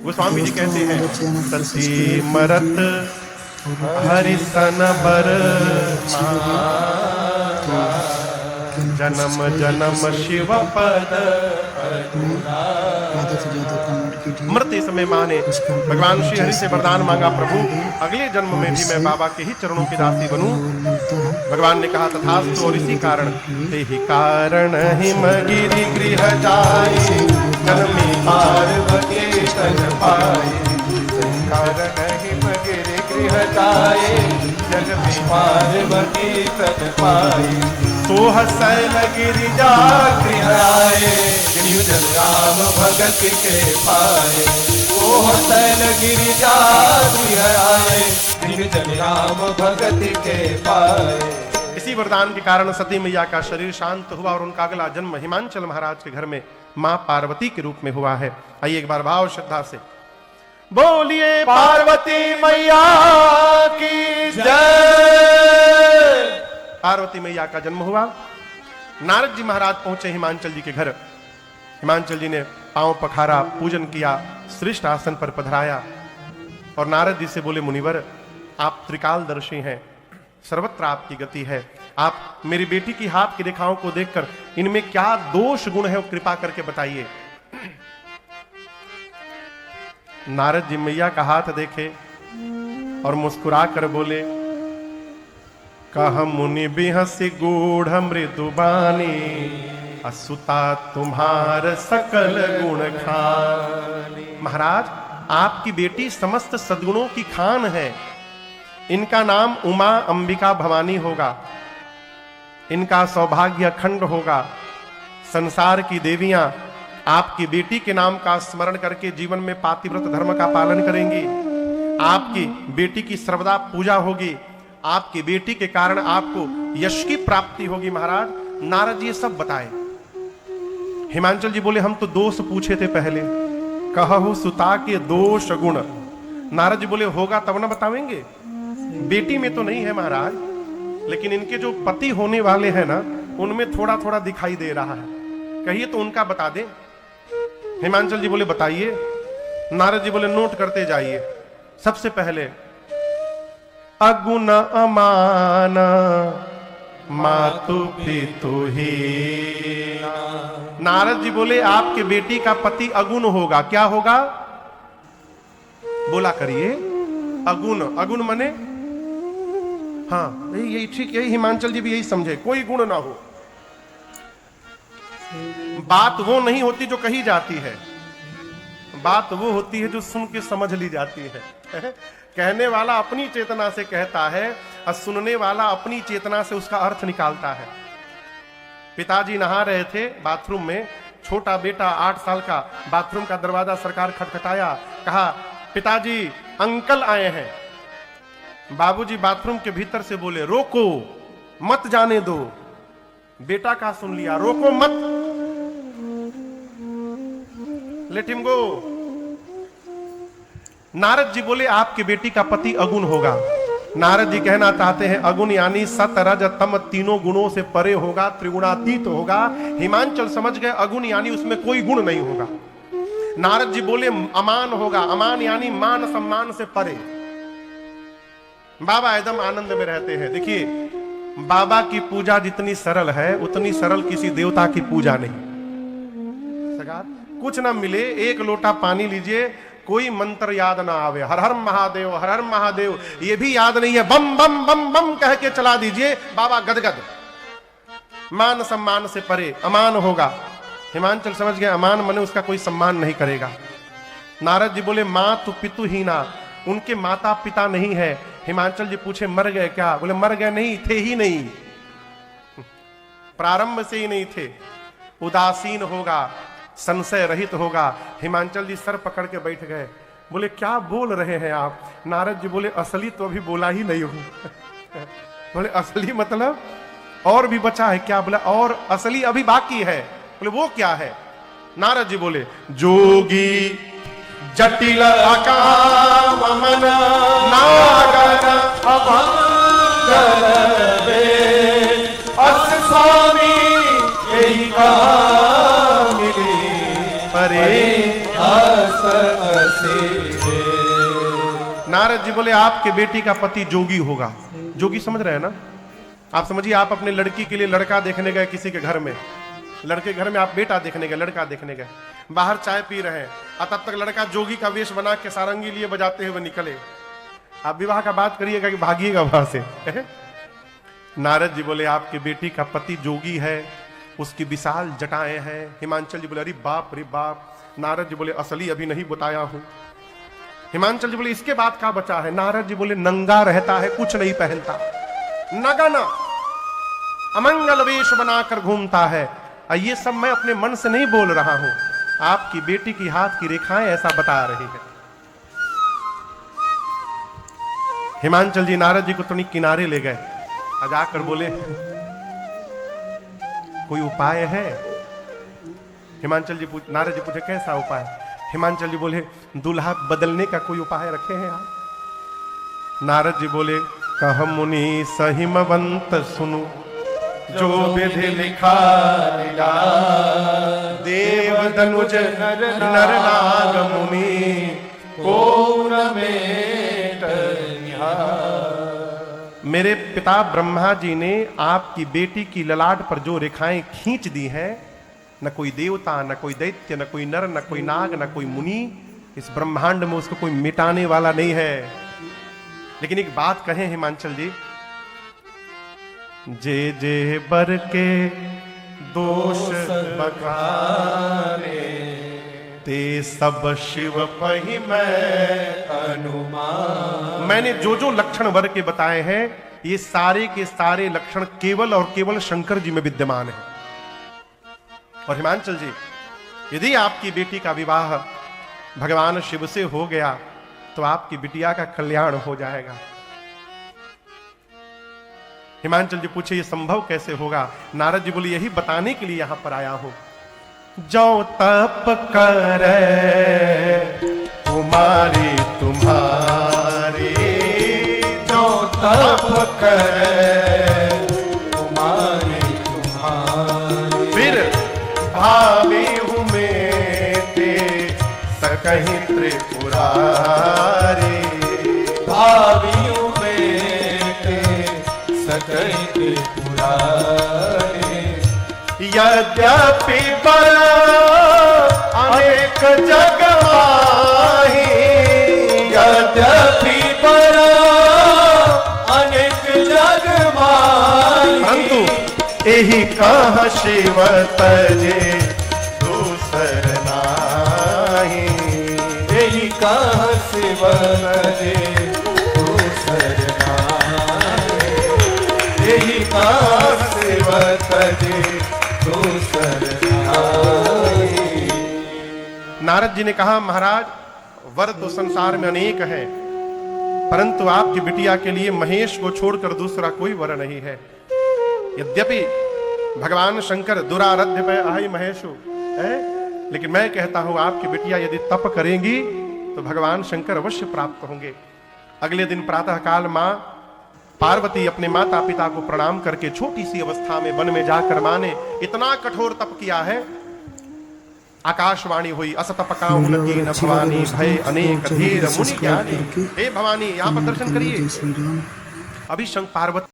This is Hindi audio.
गोस्वामी जी कहते हैं सती मरत हरिसन बर जन्म जन्म शिव पद मृत्यु समय माँ ने भगवान श्री हरि से वरदान मांगा, प्रभु अगले जन्म में भी मैं बाबा के ही चरणों की दासी बनूं। भगवान ने कहा तथास्तु, और इसी कारण ते ही कारण हिमगिरि गृह जाए जन्मी पार्वती तन पाए। कारण हिमगिरि गृह जाए जन्मी पार्वती तन पाए। सोह शैल गिरिजा गृह आए जन राम भगत के पाए। सोह शैल गिरिजा गृह आए जन राम भगत के पाए। इसी वरदान के कारण सती मैया का शरीर शांत हुआ और उनका अगला जन्म हिमांचल महाराज के घर में मां पार्वती के रूप में हुआ है। आइए एक बार भाव श्रद्धा से बोलिए पार्वती मैया की जय। पार्वती मैया का जन्म हुआ। नारद जी महाराज पहुंचे हिमांचल जी के घर। हिमांचल जी ने पांव पखारा, पूजन किया, श्रेष्ठ आसन पर पधराया और नारद जी से बोले, मुनिवर आप त्रिकालदर्शी हैं, सर्वत्र आपकी गति है। आप मेरी बेटी की हाथ की रेखाओं को देखकर इनमें क्या दोष गुण है वो कृपा करके बताइए। नारद जी मैया का हाथ देखे और मुस्कुरा कर बोले, कह मुनि बिहसी गूढ़ मृदुबानी असुता तुम्हार सकल गुण खानी। महाराज आपकी बेटी समस्त सद्गुणों की खान है। इनका नाम उमा अंबिका भवानी होगा। इनका सौभाग्य अखंड होगा। संसार की देवियां आपकी बेटी के नाम का स्मरण करके जीवन में पातिव्रत धर्म का पालन करेंगी। आपकी बेटी की सर्वदा पूजा होगी। आपकी बेटी के कारण आपको यश की प्राप्ति होगी। महाराज नारद जी सब बताए। हिमांचल जी बोले, हम तो दोष पूछे थे पहले, कहु सुता के दोष गुण। नारद जी बोले, होगा तब ना बतावेंगे। बेटी में तो नहीं है महाराज, लेकिन इनके जो पति होने वाले हैं ना, उनमें थोड़ा थोड़ा दिखाई दे रहा है। कहिए तो उनका बता दे। हिमांचल जी बोले, बताइए। नारद जी बोले, नोट करते जाइए। सबसे पहले अगुण अमान मातु पितु ही। नारद जी बोले, आपके बेटी का पति अगुण होगा। क्या होगा बोला करिए। अगुण, अगुण मने, हाँ यही ठीक, यही हिमांचल जी भी यही समझे, कोई गुण ना हो। बात वो नहीं होती जो कही जाती है, बात वो होती है जो सुन के समझ ली जाती है। कहने वाला अपनी चेतना से कहता है और सुनने वाला अपनी चेतना से उसका अर्थ निकालता है। पिताजी नहा रहे थे बाथरूम में, छोटा बेटा 8 साल का बाथरूम का दरवाजा सरकार खटखटाया, कहा पिताजी अंकल आए हैं। बाबूजी बाथरूम के भीतर से बोले, रोको मत जाने दो। बेटा का सुन लिया, रोको मत, let him go. Narad ji बोले, आपके बेटी का पति अगुण होगा। नारद जी कहना चाहते हैं अगुण यानी सत रज तम तीनों गुणों से परे होगा, त्रिगुणातीत होगा। हिमांचल समझ गए अगुण यानी उसमें कोई गुण नहीं होगा। नारद जी बोले अमान होगा। अमान यानी मान सम्मान से परे। बाबा एकदम आनंद में रहते हैं। देखिए बाबा की पूजा जितनी सरल है उतनी सरल किसी देवता की पूजा नहीं। सगार कुछ ना मिले, एक लोटा पानी लीजिए, कोई मंत्र याद ना आवे, हर हर महादेव हर हर महादेव ये भी याद नहीं है, बम बम बम बम कह के चला दीजिए, बाबा गदगद। मान सम्मान से परे, अमान होगा। हिमांचल समझ गए अमान मने उसका कोई सम्मान नहीं करेगा। नारद जी बोले माँ तो पितु ही ना, उनके माता पिता नहीं है। हिमांचल जी पूछे मर गए क्या? बोले मर गए नहीं, थे ही नहीं, प्रारंभ से ही नहीं थे। उदासीन होगा, संशय रहित होगा। हिमांचल जी सर पकड़ के बैठ गए, बोले क्या बोल रहे हैं आप? नारद जी बोले असली तो अभी बोला ही नहीं हूं। बोले असली मतलब और भी बचा है क्या? बोला और असली अभी बाकी है। बोले वो क्या है? नारद जी बोले जोगी जटिल अकाम मन नागर अभंगर वेद अस स्वामी यही कहा मिली परे अस नारद जी बोले आपके बेटी का पति जोगी होगा। जोगी समझ रहे हैं ना आप? समझिए आप अपने लड़की के लिए लड़का देखने गए किसी के घर में, लड़के घर में आप बेटा देखने गए, लड़का देखने गए, बाहर चाय पी रहे हैं और तब तक लड़का जोगी का वेश बना के सारंगी लिए बजाते हुए निकले। आप विवाह का बात करिएगा कि भागिएगा वहां से। नारद जी बोले आपकी बेटी का पति जोगी है, उसकी विशाल जटाएं हैं। हिमांचल जी बोले अरे बाप रे बाप। नारद जी बोले असली अभी नहीं बताया हूं। हिमांचल जी बोले इसके बाद क्या बचा है? नारद जी बोले नंगा रहता है, कुछ नहीं पहनता, नगन अमंगल वेश बनाकर घूमता है। और ये सब मैं अपने मन से नहीं बोल रहा हूं, आपकी बेटी की हाथ की रेखाएं ऐसा बता रही है। हिमांचल जी नारद जी को थोड़ी किनारे ले गए, जाकर बोले कोई उपाय है? हिमांचल जी नारद जी पूछे कैसा उपाय? हिमांचल जी बोले दूल्हा बदलने का कोई उपाय रखे हैं आप? नारद जी बोले कह मुनि सहिमवंत सुनु, जो विधि लिखा लीला, देव धनुज नर नाग मुनि को न मेट निहार। मेरे पिता ब्रह्मा जी ने आपकी बेटी की ललाट पर जो रेखाएं खींच दी हैं, न कोई देवता, न कोई दैत्य, न कोई नर, न कोई नाग, न कोई मुनि, इस ब्रह्मांड में उसको कोई मिटाने वाला नहीं है। लेकिन एक बात कहें हिमांचल जी, जे जे बर के दोष बखाने, ते सब शिव पहि मैं अनुमान। मैंने जो जो लक्षण वर के बताए हैं, ये सारे के सारे लक्षण केवल और केवल शंकर जी में विद्यमान है। और हिमांचल जी यदि आपकी बेटी का विवाह भगवान शिव से हो गया तो आपकी बिटिया का कल्याण हो जाएगा। हिमांचल जी पूछे ये संभव कैसे होगा? नारद जी बोले यही बताने के लिए यहां पर आया हूं। जो तप करे कुमारी तुम्हारी, जो तप करे कुमारी तुम्हारी, फिर भावी हूं मेटे सकहीं त्रिपुरारी, भावी हूं मेटे सकहीं त्रिपुरारी। यद्यपि बर अनेक जग माही, यद्यपि बर अनेक जग माही, परंतु एही कहाँ शिव तजे दूसर नाही, एही कहाँ शिव तजे दूसर नाही, एही कहाँ शिव तजे दूसर नाही। नारद जी ने कहा महाराज वर तो संसार में अनेक हैं, परंतु आपकी बिटिया के लिए महेश को छोड़कर दूसरा कोई वर नहीं है। यद्यपि भगवान शंकर दुराराध्य पे आई महेशु है, लेकिन मैं कहता हूं आपकी बिटिया यदि तप करेंगी तो भगवान शंकर अवश्य प्राप्त होंगे। अगले दिन प्रातः काल मां पार्वती अपने माता पिता को प्रणाम करके छोटी सी अवस्था में वन में जाकर मां ने इतना कठोर तप किया है, आकाशवाणी हुई असतपका उनकी न भवानी भय अनेक धीर मुनि ज्ञानी। हे भवानी यहाँ पर दर्शन करिए। अभी पार्वती